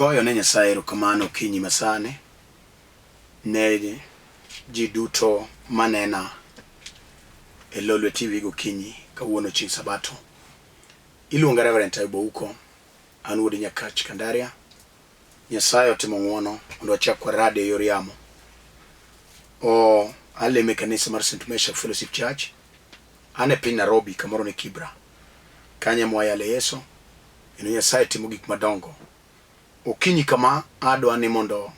Agoyo ne Nyasaye erokamano okinyi masani ne ji duto manena e Lolwe TV gokinyi kawuono chieng' Sabato. Iluonga Reverend Ayub an wuod Nyakach Kandaria. Nyasaye otimo ng'wono mondo wachak warad e yor yamo. Aleme kanisa mar St. Mesha Fellowship Church. An e piny Nairobi kamoro ne Kibra. Kanye mwayale Yeso. Ino Nyasaye timo gik madongo. Okinyi kama adwa ni mondo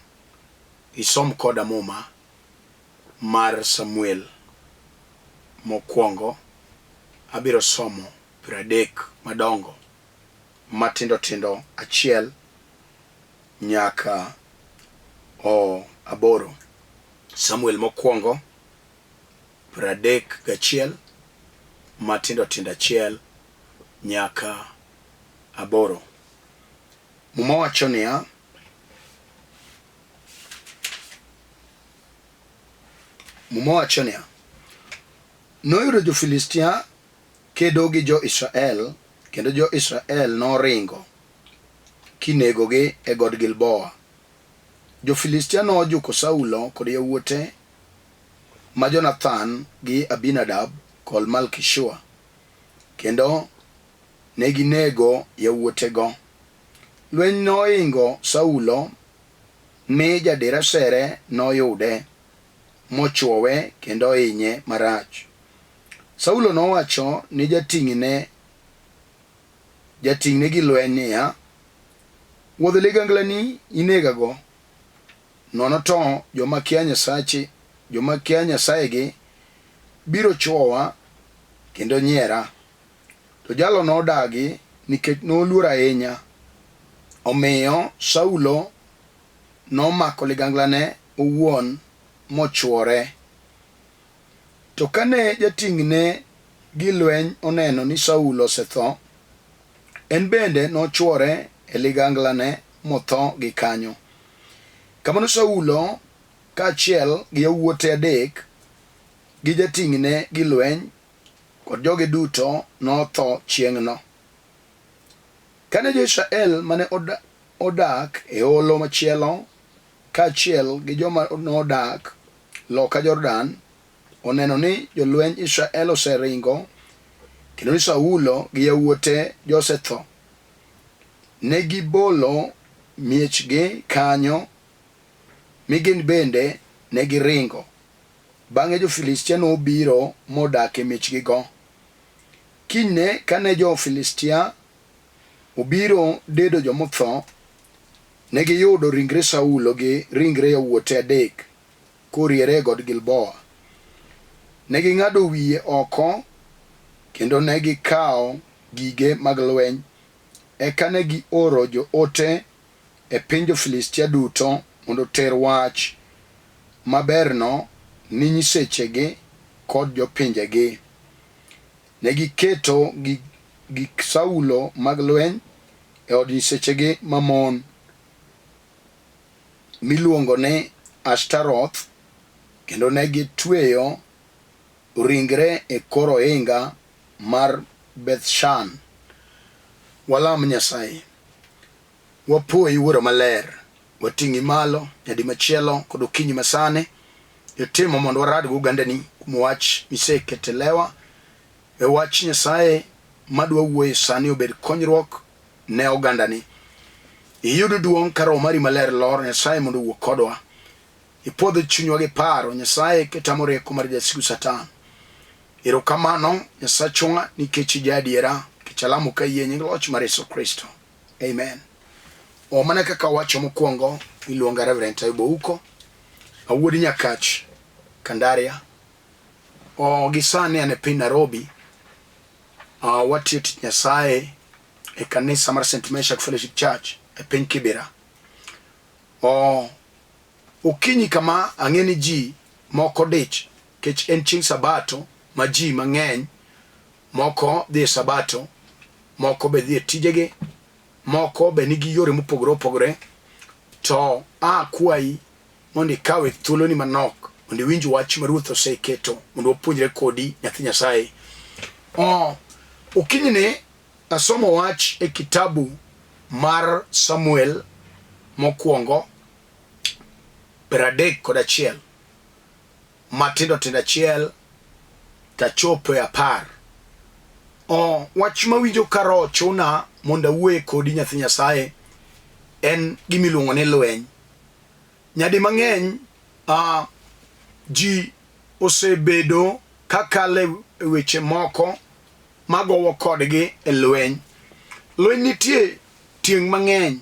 isom koda muma mar Samuel mokwongo. Abiro somo 30 madongo matindo tindo achiel nyaka 8. Samuel mokwongo 31 matindo tindo achiel nyaka 8. Muma wacho niya, noyudo jo-Filistia kedo gi jo-Israel, kendo jo-Israel noringo kinegogi e god Gilboa. Jo-Filistia nojuko Saulo kod yawuote ma Jonathan gi Abinadab kod Malkishua, kendo neginego yawuotego. Lweny noingo Saulo mi jadir asere noyude mochwowe kendo hinye marach. Saulo nowacho ni jating'ne gi lweny niya, wuodh liganglani inegago, nono to joma kia Nyasayegi biro chwowa kendo nyiera. To jalo nodagi nikech noluor ahinya. Omiyo Saulo nomako liganglane owuon mochwore. To kane jating'ne gi lweny oneno ni Saulo osetho, en bende nochwore e liganglane motho gi kanyo. Kamano Saulo kaachiel gi yawuote 3 gi jating'ne gi lweny kod joge duto notho chieng'no. Kane jo-Israel mane odak e holo machielo kaachiel gi joma nodak loka Jordan oneno ni jolweny Israel oseringo kendo ni Saulo gi yawuote josetho, negibolo miechgi kanyo mi gin bende negiringo. Bang'e jo-Filistia nobiro modak e miechgigo. Kinyne kane jo-Filistia obiro dedo jomotho, negiyudo ringre Saulo gi ringre yawuote 3 koriere god Gilboa. Neging'ado wiye oko kendo negikawo gige mag lweny. Eka ne gioro joote e piny jo-Filistia duto mondo ter wach maberno ni nyisechegi kod jopinjegi. Negiketo gik Saulo mag lweny e od nyisechegi mamon miluongo ni Ashtaroth, kendo negitweyo ringre e kor ohinga mar Bethshan. Walam Nyasaye. Wapuoyi Wuoro Maler, wating'i malo nyadi machielo kod okinyi masani. Itimo mondo warad go ogandani kuom wach miseketelewa. E wach Nyasaye madwa wuoye sani obed konyruok ne ogandani. Iyudo duong' ka Roho mari maler lor Nyasaye mondo wuo kodwa. Ipodho chunywa gi paro Nyasaye ketamo rieko mar jasigu Satan. Erokamano Nyasachwa nikech ijadiera, kichalamo ka yie nying loch mar Yesu Kristo. Amen. Mana kaka wacho mokwongo, iluonga Reverend Ayub awuod Nyakach Kandaria. Gisani ane piny Nairobi. Watiyo tich Nyasaye e kanisa mar St. Mesha Fellowship Church e piny Kibra. Okinyi kama ang'eni ji moko dich kech en chieng' Sabato ma ji mang'eny moko dhi e Sabato, moko be dhi e tijegi, moko be nigi yore mopogore opogore. To kwayi mondo ikawe thuoloni manok mondo iwinj wach ma Ruoth oseketo mondo wapuonjre kodi nyathi Nyasaye. Okinyi ne asomo wach e kitabu mar Samuel mokwongo 31 matindo tindo achiel tachopo 10. Wach mawinjo karo chuna mondo awuoye kodi nyathi Nyasaye en gimiluongo ni lweny. Nyadi mang'eny ji osebedo kakale weche moko magowo kodgi e lweny. Lweny nitie tieng' mang'eny.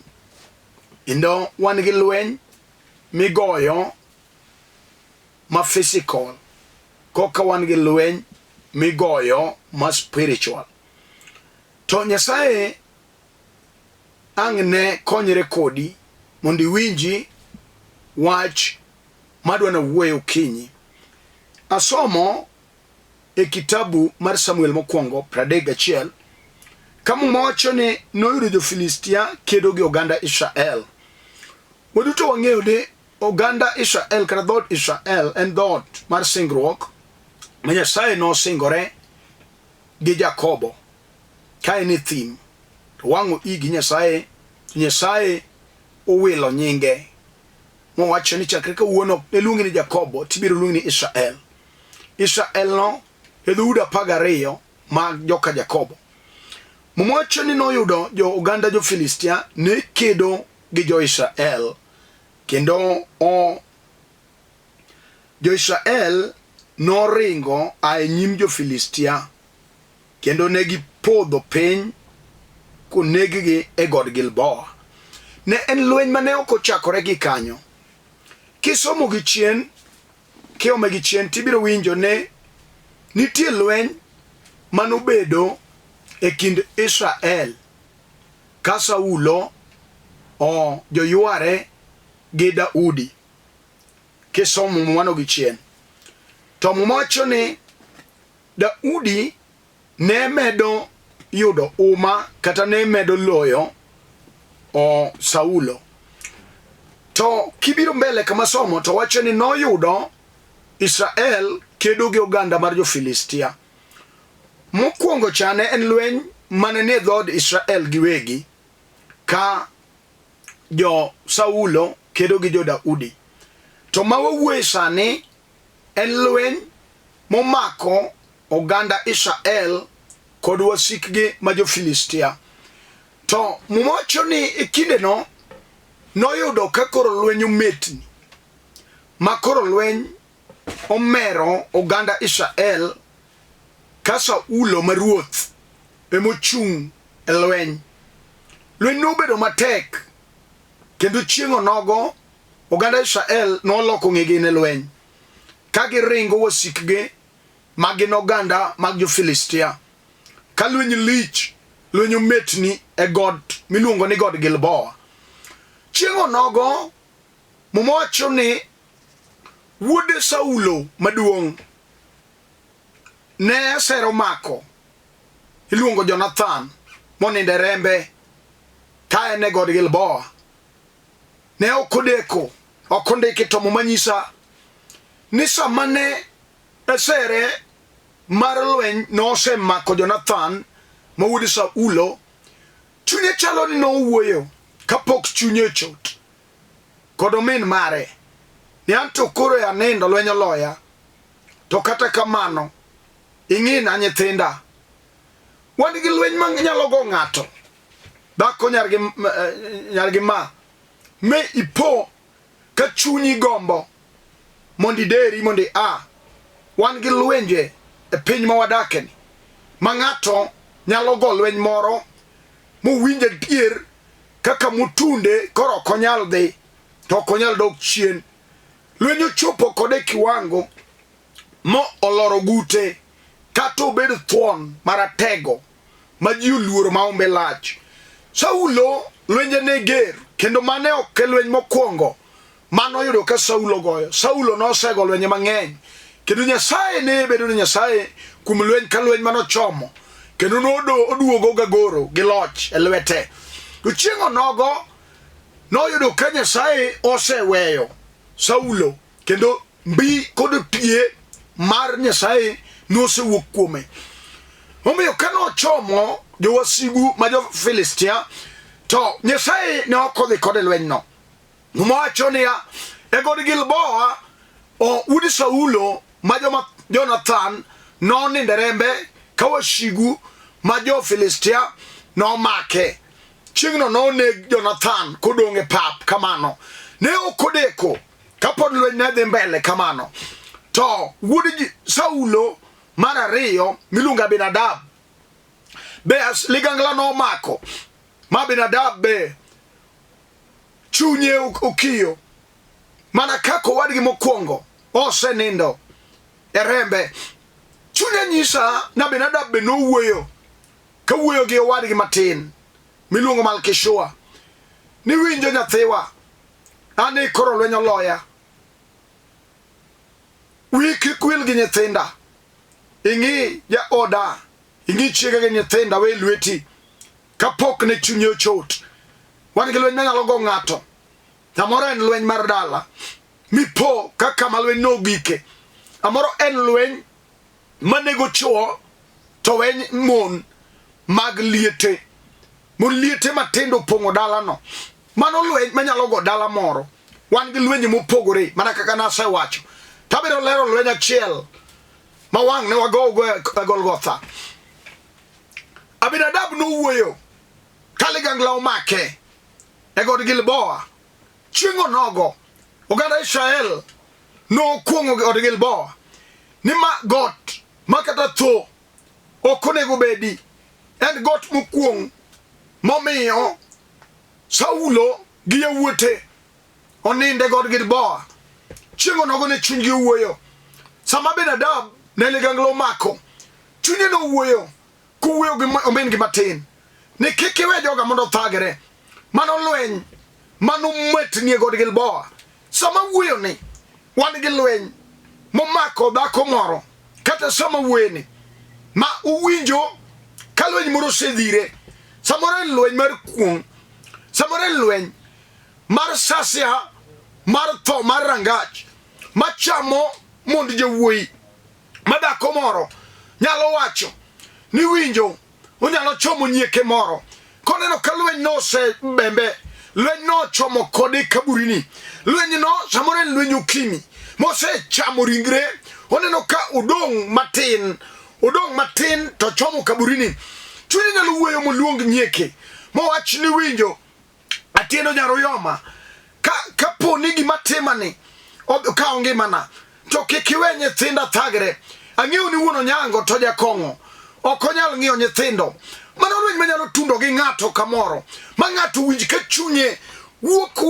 Indo wan gi lweny migoyo ma physical, koka wan gi lweny migoyo ma spiritual. To Nyasaye ang' ne konyre kodi mondo iwinji wach madwana wuoyo kinyi. Asomo e kitabu mar Samuel mokwongo 31 kama mowacho ni noyudo jo-Filistia kedo gi oganda Israel. Waduto wang'eyo ni oganda Israel kata dhood Israel en dhood mar singruok ma Nyasaye nosingore gi Jakobo ka en e thim. To wang'o igi Nyasaye owilo nyinge mowacho ni chakre kawuono iluongi ni Jakobo tibiro luongi ni Israel. Israel no e dhoudi 12 mag joka Jakobo. Mowacho ni noyudo oganda jo-Filistia ne kedo gi jo-Israel, kendo jo-Israel noringo ae nyim jo-Filistia kendo ne gipodho piny koneggi e god Gilboa. Ne en lweny mane ok ochakore gi kanyo. Kisomo gi chien, kiome gi chien tibiro winjo ne nitie lweny manobedo e kind Israel ka Saulo joyware gi Daudi. Kisomo mwano gi chien to mowacho ni Daudi ne medo yudo uma kata ne medo loyo Saulo. To kibiro mbele kama somo to wacho ni noyudo Israel kedo gi oganda mar jo-Filistia. Mokwongo chane en lweny mane ni dhod Israel giwegi ka jo-Saulo kedo gi jo-Daudi. To mawawuoye sani en lweny momako oganda Israel kod wasikgi ma jo-Filistia. To mowacho ni e kinde no noyudo ka koro lweny ometni, ma koro lweny omero oganda Israel ka Saulo ma ruoth emochung' e lweny. Lweny nobedo matek kendo chieng' onogo oganda Israel noloko ng'egi ne lweny ka giringo wasikgi magin oganda mag jo-Filistia. Ka lweny lich, lweny ometni e god miluongo ni god Gilboa. Chieng' onogo mowacho ni wuode Saulo maduong' ne sero mako iluongo Jonathan moninde rembe ka en e god Gilboa. Ne okodeko okondiki tomo manyisa ni sama ne esere mar lweny nosemako Jonathan ma wuod Saulo, chunye chalo ni nowuoyo kapok chunye chot kod omin mare ni anto koro ya nindo lweny oloya, to kata kamano ing'ina nyithinda, wan gi lweny ma nyalo go ng'ato dhako nyargi ma me ipo ka chunyi gombo mondi deri mondi wan gi lwenje e piny ma wadakeni ma ng'ato nyalo go lweny moro mowinje dier kaka mutunde koro ok onyal dhi to ok onyal dok chien. Lweny ochopo kode kiwango mo oloro gute kata obedo thuon maratego ma ji oluoro maombe lach. Saulo lwenje ne ger, kendo mane ok lweny mokwongo mano yudo ka Saulo goyo. Saulo nosego lwenye mang'eny, kendo Nyasaye ne bedo ni Nyasaye kum lweny ka lweny manochomo, kendo oduogo gagoro gi loch e lwete. To chieng' onogo noyudo ka Nyasaye oseweyo Saulo, kendo mbi kod pie mar Nyasaye nosewuok kuome. Omiyo ka nochomo jowasigu ma jo-Filistia, to Nyasaye ne ok odhi kode lweny no. Numachonia egod Gilboa o udi Saulo majoma Jonathan non inderembe kawashigu majo Filistia no make chingno no ne Jonathan kodonge pap kamano ne okodeko kapod lweny ne dhi mbele kamano to wudi Saulo marario milunga Abinadab be ligangla no mako ma Abinadab be chunye ukiyo mana kako wadgi mokwongo ose nindo erembe chunye nyisa na Abinadab be no wuoyo ka wuoyo gi wadgi matin milungo Malkishua ni winjo nyathiwa ane koro lweny oloya wiki kwil gi nyithinda ingi ya oda ingi chiega gi nyithinda we lweti kapok ne chunye ochot wan gi lweny nyalo go ng'ato amoro en lweny mar dala mipo kaka malweny no gike amoro en lweny manego chuo to wen mon mag liete mon liete matindo pongo dala no mano lweny manyalo go dala moro wan gi lweny mopogore mana kaka nasewacho tabiro lero lweny achiel ma wang ne wago Golgotha. Abinadab no wuoyo kaligangla omake egod Gilboa chingo nogo oganda Israel no kuongo god Gilboa ni ma got makata tho okonego bedi en got mokuong momiyo Saulo gi yawuote oninde god Gilboa chingo nogo ne chunygi wuoyo sama Abinadab ne ligangla omako chunye no wuoyo kuwuoyo gi omen gi matin ni kikiwe joga mondo thagre mano lweny mano mwetnie god Gilboa sama wuoyo ni wan gi lweny momako dhako moro kata sama wuoyoni ma uwinjo ka lweny moro sedhire samoro en lweny mar kuong samoro en lweny mar sasia mar tho mar rangach machamo mond jawuoyi ma dhako moro nyalo wacho ni winjo onyalo chomo nyieke moro koneno ka lweny no se bembe lweny no chomo kode kaburini lweny no samoro en lweny ukimi mose chamo ringre oneno ka udong matin to chomo kaburini chunye nyalo wuoyo moluong nyieke mowach ni winjo atieno nyaroyoma ka poni gima timani ka ongimana to kikiwe nyithinda thagre ang'eyo ni wuono nyango to jakong'o ok onyal ng'iyo nyithindo mano lweny manyalo tundo gi ng'ato kamoro ma ng'ato winj ka chunye wuok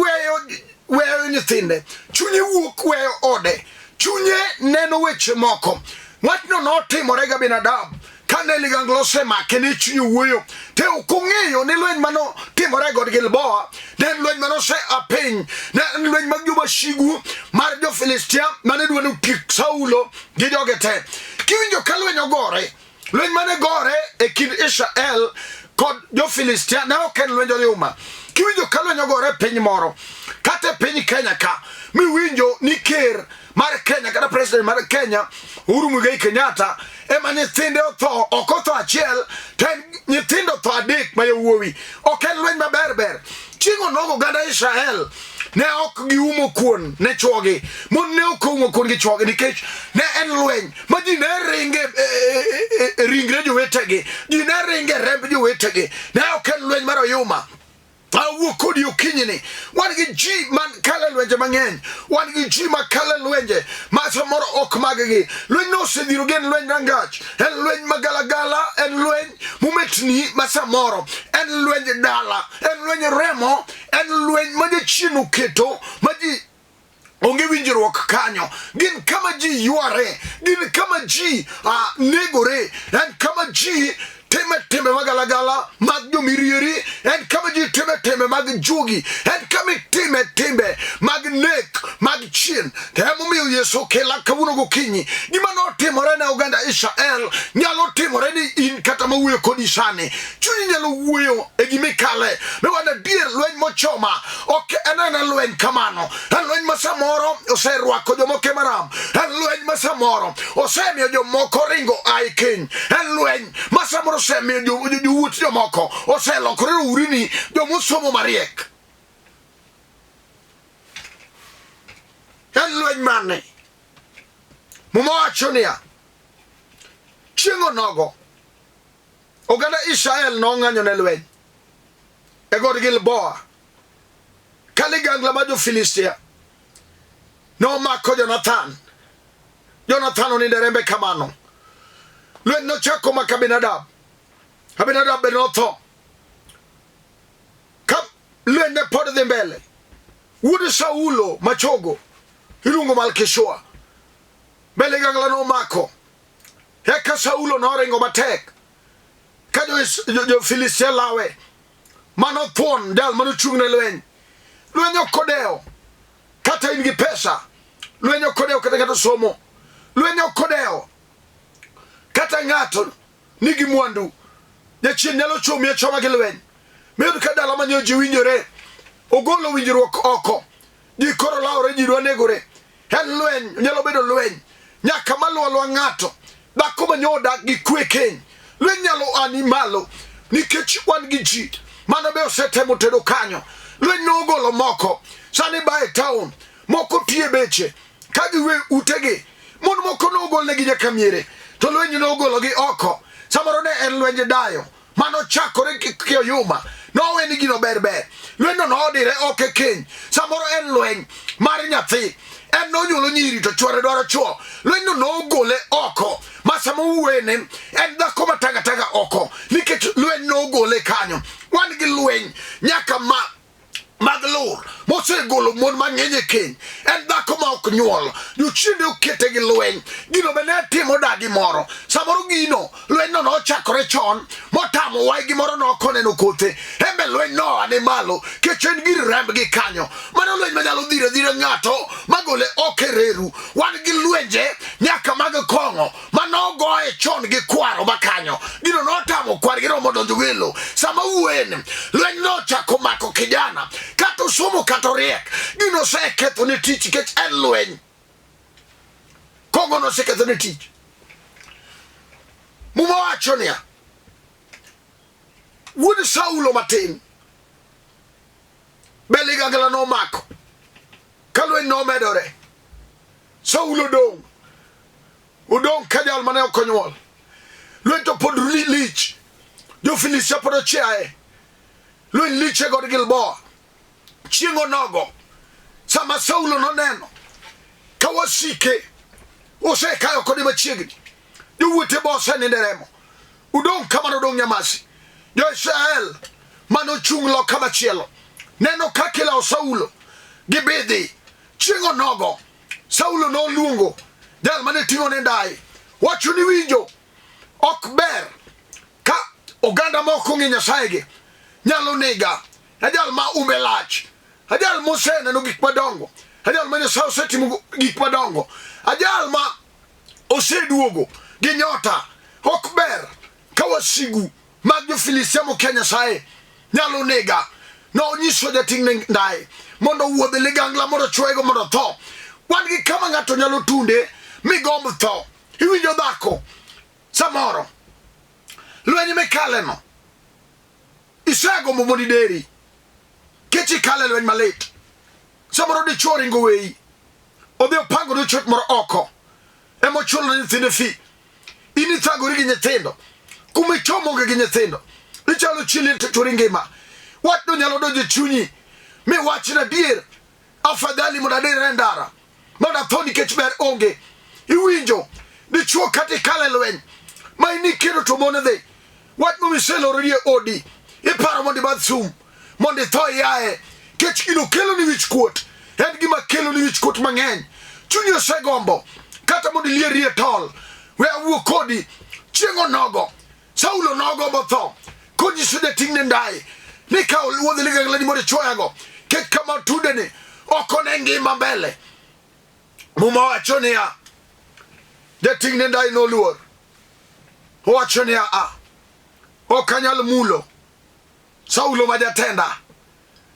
weyo nyithinde chunye wuok weyo ode chunye neno weche moko wachno notimore gi Abinadab kane ligangla osemake ne chunye wuoyo te ok ong'eyo ni lweny mano timore god Gilboa ne lweny mano se apiny ne lweny mag jowasigu mar jo-Filistia mane dwa notiek Saulo gi joge te kiwinjo ka lweny ogore lweny mane gore e kind Israel kod jo-Filistia ne ok en lweny oyuma kiwinjo ka lweny ogore piny moro kata piny Kenya ka miwinjo ni ker mar Kenya kata president mar Kenya Uhuru Muigai Kenyatta ema nyithinde otho ok otho achiel to nyithindo otho adek ma yawuowi ok en lweny maber chingo nogo ganda Israel ne ok giumo kuon ne chwogi mon ne ok umo kuon gi chwogi nikech ne en lweny ma ji ne ringe ringre jowetegi ji ne ringe remb jowetegi ne ok en lweny mar oyuma awuok kodi okinyini wan gi ji man kale lwenje mang'eny wan gi ji ma kale lwenje ma samoro ok mag-gi lweny no osedhiro gen lweny rangach en lweny magalagala en lweny mumetni ma samoro en lweny dala en lweny remo en lweny ma jachien oketo ma ji onge winjruok kanyo gin kama ji yware gin kama ji negore en kama ji tembe magalagala mag jomirieri en kama ji tembe mag jugi en kama tembe mag nek mag chien temomiyo Yesu kela kawuono gokinyi gima notimore ne oganda Israel nyalo timore ni in kata mawuoyo kodi sani chunyi nyalo wuoyo e gimikale ne wan adier lweny mochoma ok en lweny kamano en lweny masamoro oserwako jomoke maram en lweny masamoro osemiyo jomoko ringo ai kiny en lweny masamoro osemiyo jowuot jomoko oselokore urini jomosomo mariek lweny mane Muma wacho niya chieng' onogo oganda Israel nong'anyo ne lweny e god Gilboa ka ligangla ma jo-Filistia nomako Jonathan oninde rembe kamano. Lweny nochako maka Abinadab be notho. Ka lweny ne pod dhi mbele, wuod Saulo machogo iluongo Malkishua be ligangla nomako. Eka Saulo noringo matek ka jo-Filistia lawe manothuon jal manochung' ne lweny. Lweny okodeo kata in gi pesa, lweny okodeo kata somo, lweny okodeo kata ng'ato nigi mwandu. Jachien nyalo chomi e choma gi lweny. Miyud ka dala manyo ji winjore ogolo winjruok oko, ji koro lawre, ji dwa negore. En lweny, nyalo bedo lweny nyaka maluwa ng'ato dhako manyo odak gi kwe keny. Lweny nyalo ani malo nikech wan gi ji mano be osetemo tedo kanyo. Lweny nogolo moko sani ba e town, moko tie beche ka giwe utegi, mon moko nogol negi nyaka miere, to lweny nogolo gi oko. Samoro ne en lweny dayo mano chakore kiyuma noweni gino berber. Lweny no odire oke keny. Samoro en lweny mar nyathi, en nonyuolo nyiri to chwore dwaro chuo. Lweny no nogole oko masamo uwene en dhako matanga oko nikech lweny nogole kanyo. Wan gi lweny nyaka mag lur mosegolo mon mang'eny e keny. En dhako ma ok nyuol, jochiende okete gi lweny. Gino be ne timo dagi moro. Samoro gino lweny no nochakore chon motamo wai gimoro nokoneno kothe. Embe lweny no ane malo kech en gir remb gi kanyo. Mano lweny manyalo dhire ng'ato magole oke reru. Wan gi lwenje nyaka mag kong'o manogoe chon gi kwaro makanyo. Gino notamo kwar gi romo donjo welo. Sama uwene lweny nochako mako kijana kata somo kata riek, gino seketho ne tich kech en lweny. Kongo no seketho ne tich. Muma wacho niya wuod Saulo matin be ligangla nomako ka lweny nomedore. Saulo odong ka jal mane ok onyuol. Lweny to pod lich, jo-Filistia pod ochiaye. Lweny lich e god Gilboa. Chieng' onogo sama Saulo noneno ka wasike osekayo kode machiegni, jowuote be oseninde remo, udong kamano odong nyamasi. Jo-Israel manochung' loka machielo neno ka kilawo Saulo gi bidhi. Chieng' onogo Saulo noluongo jal mane ting'one ndai, wacho ni winjo ok ber ka oganda moko ng'e Nyasayegi nyalo niga. Ajal ma ume lach, ajal moseneno gik madongo, ajal ma Nyasaye osetimo gik madongo, ajal ma oseduogo gi nyota. Ok ber ka wasigu mag jo-Filistia mokia Nyasaye nyalo nega. No nyiso jating' ndai mondo wuodhe ligangla mondo chwego mondo tho. Wan gi kama ng'ato nyalo tunde migomb tho. Iwinjo dhako samoro lweny mikaleno isegombo mondo ideri kech ikale lweny malit. Samoro dichuo ringo weyi, odhi opango dichuo moro oko emochulo nyithinde fi. In ithagori gi nyithindo kuma ichomonge gi nyithindo, ichalo chili to chori ngima. Wach no nyalo donjo chunyi mi wachna dier afadhali mondo adere ndara mondo atho nikech ber onge. Iwinjo dichuo kata ikale lweny ma in ikendo to mon dhi. Wach no miselorori e odi iparo mondo ibadh sum mondo itho yaye kech gino kelo ni wich kuot. En gima kelo ni wich kuot mang'eny. Chunyi osegombo kata mondo ilieri e tol. We awuo kodi chieng' onogo Saulo nogombo tho konyiso jating' ne ndai ni ka wuodhe ligangla ni mondo chwoyago kech kama tudeni oko ne ngima mbele. Muma wacho niya jating' ne ndai noluor, owacho niya ok anyal mulo Saulo ma jatenda.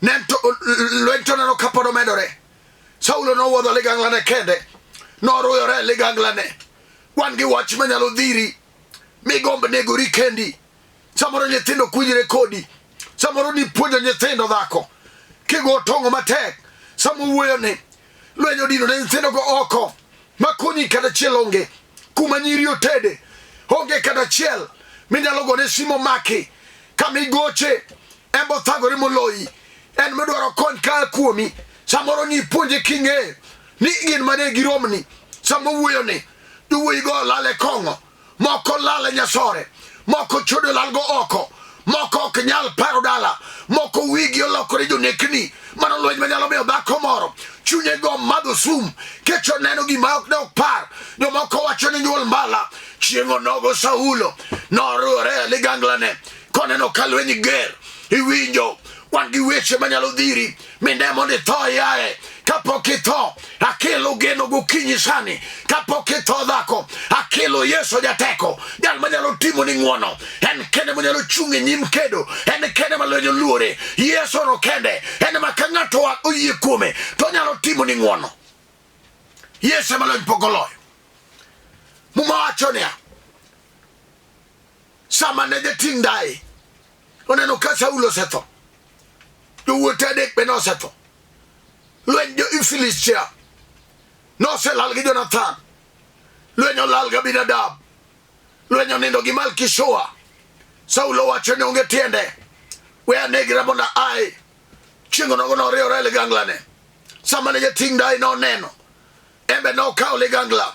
Lweny to neno ka pod omedore. Saulo nowuodho ligangla ne kende, noruyore ligangla ne. Wan gi wach manyalo dhiri migomb negori kendi. Samoro nyithindo kwinyre kodi, samoro ni puonjo nyithindo dhako kigo tongo matek. Samo wuoyo ni Lweny odino ne nyithindo go oko, makonyi kata chiel onge, kuma nyiri otede, onge kata chiel, minyalo gone simo maki, kamigoche, embo thagore moloyi, en medwaro kony ka kuomi, samoro ni puonje king'e, ni gin mane giromni, samo wuoyo ni, duwuoyi go lale kongo, moko lale nyasore, moko chodo lalgo oko, moko ok nyal paro dala, moko wigi olokore jonekni, mano lweny manyalo miyo dhako moro, chunye go madho sum, kecho neno gima ok ne ok par, jomoko wacho ni nyuol mbala, chieng' onogo Saulo, norure liganglane, koneno ka lweny ger, iwinjo, wan gi weche manyalo dhiri, mindemo ni tho yaye, kapok itho, akelo geno gokinyi sani, kapok itho dhako, akelo Yesu jateko, jal manyalo timo ni ng'wono, en kende manyalo chunge nyim kedo, en kende malwenyo luore, Yesu no kende, en ma ka ng'ato oyie kuome, to nyalo timo ni ng'wono, Yesu malwenyo pokoloyo. Muma wacho niya, sama ne jating' dai, oneno ka Saulo osetho, jowuote adek be nosetho, lweny jo Filistia noselal gi Jonathan, lweny olal gi Abinadab, lweny onindo gi Malkishua. Saulo wacho ni onge tiende, we anegira mondo ae, chieng' onogo noriewore liganglane. Sama ne jating' dai noneno, embe nokawo ligangla,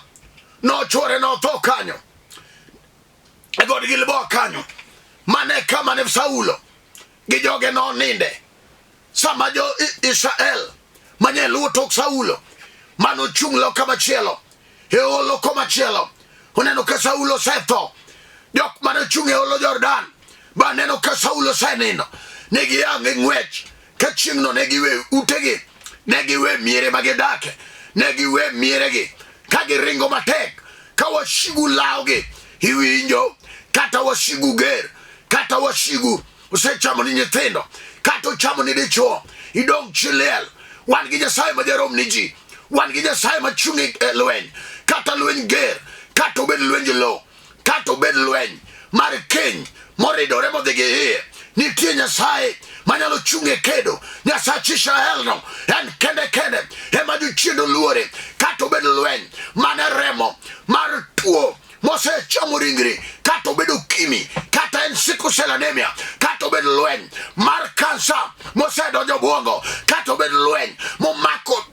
nochwore notho kanyo, e God Gilboa kanyo, mane kama ne Saulo gi joge noninde. Sama jo Israel manye luwo tok Saulo, mano chung' loka machielo, e olo komachielo, oneno ka Saulo setho, jok mane chung' e olo Jordan, ba neno ka Saulo senino, negi yang' e ng'wech, ka chieng' no negiwe utegi, negiwe miere magidake, negiwe mieregi, ka giringo matek, ka wasigu laogi, iwinjo, kata wasigu ger, kata wasigu osechamo ni nyithindo, kata ochamo ni dichuo, idong' chiliel, wan gi Nyasaye ma jarom ni ji, wan gi Nyasaye ma chung' e lweny, kata lweny ger, kata obed lweny lo, kata obed lweny mar keny moridore modhi gi iye, nitie Nyasaye manyalo chung' e kedo. Nyasach Israel no, en kende kende, ema jochiendo luore, kata obed lweny mane remo mar tuo mosechamo ringri, kata obedo kimi, kata en sickle cell anemia, kata obed lweny mar kansa mosedonjo buongo, kata obed lweny momako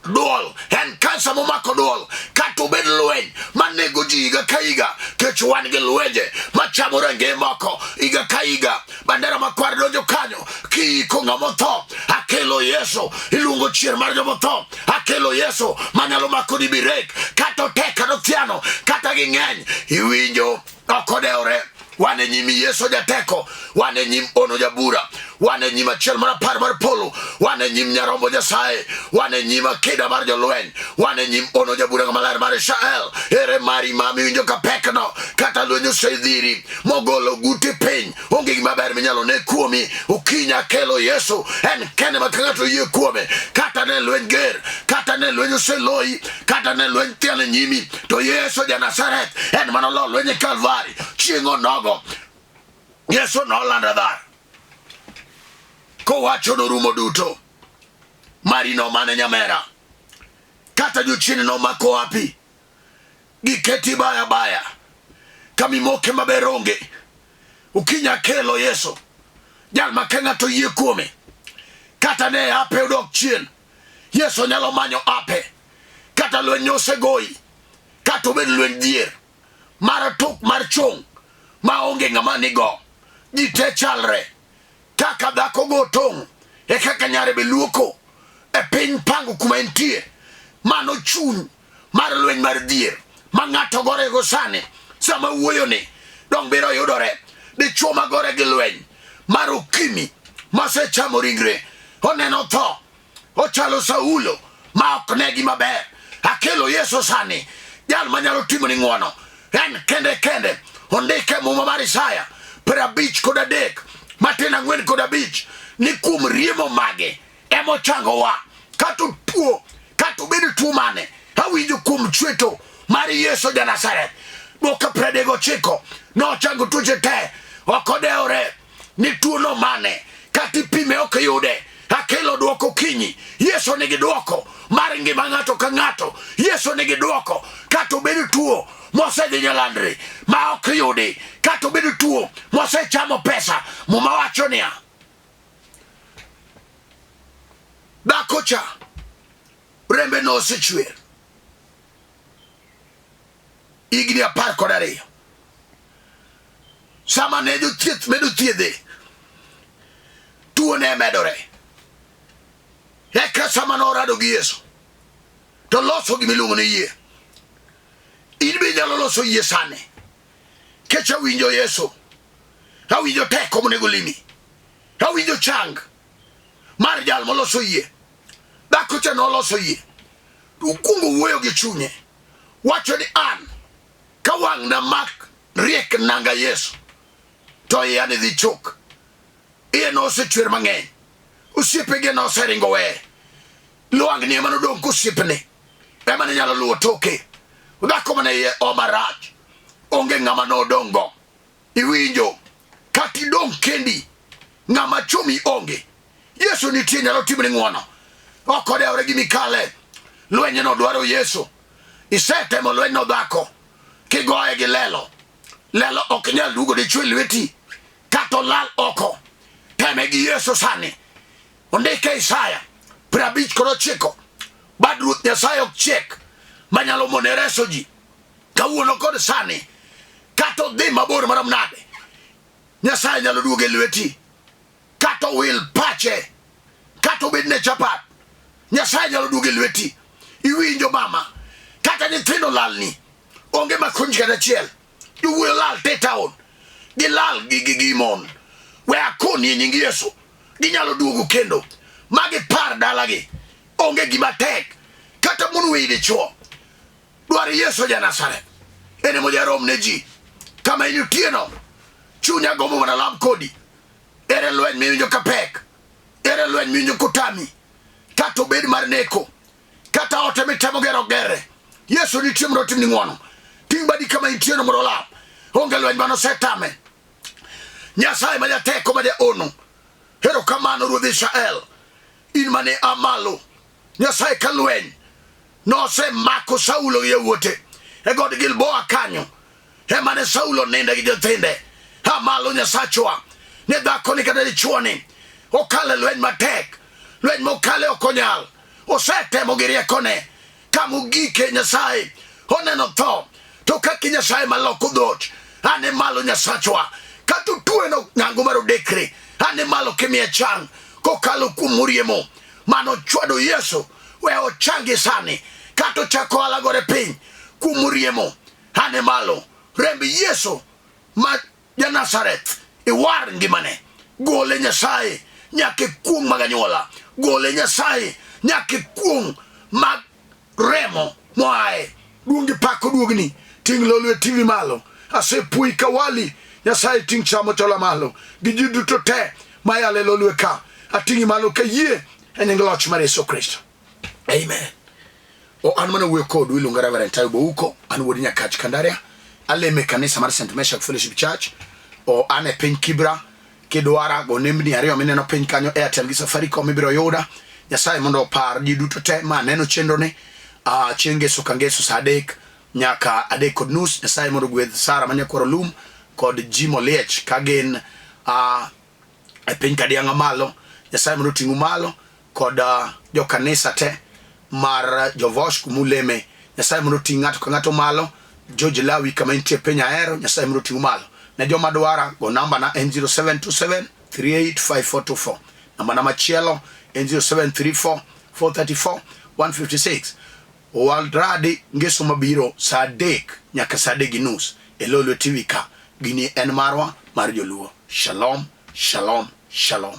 duol, en kansa momako duol, kata obed lweny manego ji higa ka higa, kech wan gi lwenje machamo range moko higa ka higa. Bandera makwar donjo kanyo, kiiko ng'ama otho, akelo Yesu, iluongo chier mar joma otho, akelo Yesu manyalo mako di birek, kata otek kata othiano, kata ging'eny, iwinjo ok odeore. Wan e nyim Yesu jateko, wan e nyim ono jabura, wan e nyim achiel mar apar mar polo, wan e nyim nyarombo Nyasaye, wan e nyim akida mar jolweny, wan e nyim ono jabura maler mar Israel. Ere mari mami winjo ka pekno, kata lweny osedhiri, mogolo guti piny, onge gima ber minyalo ne kuomi, okinya akelo Yesu, en kende ma ka ng'ato yie kuome, kata ne lweny ger, kata ne lweny oseloyi, kata ne lweny thiane nyimi, to Yesu ja-Nazareth, en manolo lweny e Kalvari, chieng' onogo Yesu nolando dhar, kowacho norumo duto, mari no mane nyamera, kata jochiende nomako wapi, giketi baya baya, kamimoke maber onge, ukinya kelo Yesu, jal ma ka ng'ato yie kuome, kata ne ape odok chien, Yesu nyalo manyo ape, kata lweny osegoyi, kata obed lweny dhier, mar tok mar chong', ma onge ng'ama nigo, ji te chalre, kaka dhako go tong', e kaka nyare be luoko, e piny pango kuma entie, mano chuny mar lweny mar dhier, ma ng'ato gore go sani, sama wuoyo ni, dong biro yudore, dichuo magore gi lweny, mar okimi, masechamo ringre, oneno tho, ochalo Saulo, ma ok negi maber, akelo Yesu sani, jal manyalo timo ni ng'wono, en kende kende, ondike muma mar Isaya 53 matin 4:5, ni kuom riemo mage emochangowa, kata tuo, kata obed tuo mane, awinjo kuom chweto mar Yesu ja-Nazareth, Luka 39, nochango tuoche te, ok odeore ni tuo no mane, kata ipime ok yude, Akelo duoko kinyi. Yesu nigi duoko mar ngima ng'ato ka ng'ato. Yesu nigi duoko kata obedo tuo mosedhi nyalandri ma ok yudi, kata obedo tuo mosechamo pesa muma wacho niya dhako cha rembe no osechwer higni 12. Sama ne jothieth medo thiedhe, tuo ne medore. Eka sama norado gi Yesu to loso gimiluongo ni yie. In be nyalo loso yie sane, kecha winjo Yesu, awinjo teko monego limi, awinjo chang mar jal moloso yie. Dhako cha noloso yie. Ukungo wuoyo gi chunye, wacho ni an ka wang' na mak riek nanga Yesu to iye ne dhi chok. Iye no osechwer mang'eny, osiepege no oseringo weye. Lwang'ni ema nodong' kosiepne ema ne nyalo luwo toke. Dhako mane iye omarach, onge ng'ama nodong' go. Iwinjo kati dong' kendi, ng'ama chomi onge. Yesu nitie nyalo timni ng'wono. Ok odeore gi mikale. Lweny no dwaro Yesu. Isetemo lweny no dhako kigoye gi lelo. Lelo ok nyal dugo dichwe lweti kata olal oko. Teme gi Yesu sani. Ondike Isaya 59 bad Ruoth Nyasaye ok chek manyalo mone reso ji kawuono kod sani. Kata odhi mabor marom nade, Nyasaye nyalo duoge lweti. Kata wil pache, kata obed ne chapat, Nyasaye nyalo duoge lweti. Iwinjo mama, kata nyithindo lalni, onge makonyi kata achiel. Jowuoyo lal te taon, gilal gi mon. We akoni e nying Yesu, ginyalo duogo kendo. Magi par dalagi, onge gima tek. Kata mun wei dichuo, dwaro Yesu ja Nazareth, ene moja rom ne ji. Kama inutieno, chunya gomo mana lam kodi. Ere lweny miwinjo kapek, ere lweny miwinjo kutami, kata obed mar neko, kata ote mitemo gero gere. Yesu nitie mondo otimni ng'wono. Ting' badi kama intieno mondo lam. Onge lweny mano setame. Nyasaye ma jateko ma jaono, erokamano Ruodh Israel, in mane amalo. Nyasaye ka lweny nosemako Saulo gi yawuote e god Gilboa kanyo, ema ne Saulo ninde gi jothinde. Amalo Nyasachwa ne dhako ni kata dichuo ni okale lweny matek, lweny mokale ok onyal. Osetemo gi riekone, kamugike Nyasaye oneno tho. To kaki Nyasaye maloko dhoot, ane malo Nyasachwa. Kata tueno ng'ango mar odekre, ane malo kimiye chang kokalo kuom muriemo mano chwado Yesu. We ochangi sani, kata ochako alagore piny kuom muriemo, ane malo rembi Yesu ma ja Nazareth iwar ngimane. Gole Nyasaye nyaka kuong mag anyuola, gole Nyasaye nyaka kuong mag remo moaye. Duongi pako duogni ting' Lolwe TV malo. Asepui kawali Nyasaye ting' chamo chola malo gi ji duto te mayale Lolwe ka. Ating'i malo ka yie e nying loch mar Yesu Kristo. Amen. O an mana wuoyo kod iluonga Reverend Ayub Ouko, an wuod Nyakach Kandaria, aleme kanisa mar St. Meshach Fellowship Church. O an e piny Kibra, kidwara go nembni ariyo mineno piny kanyo, Airtel gi Safaricom ibiro yuda. Nyasaye mondo opar ji duto te ma neno chenro ni chieng' ngeso ka ngeso sa 3 nyaka 3:30. Nyasaye mondo gwedh Sara manyakwaro lum kod ji moliech ka gin e piny Kadianga malo. Nyasaye mondo ting'u malo kod jo kanisa te mar Jovosh kumuleme. Nyasaye mondo ting' ng'ato ka ng'ato malo. George Lawi kama intie piny Ahero, Nyasaye mondo ting'u malo. Ne joma dwara go namba na N0727 385424. Namba na machielo N0734 434 156. Waldradi ngeso mabiro sa 3 nyaka sa 3:30 e Lolwe TV ka. Gini en marwa mar joluo. Shalom, shalom, shalom.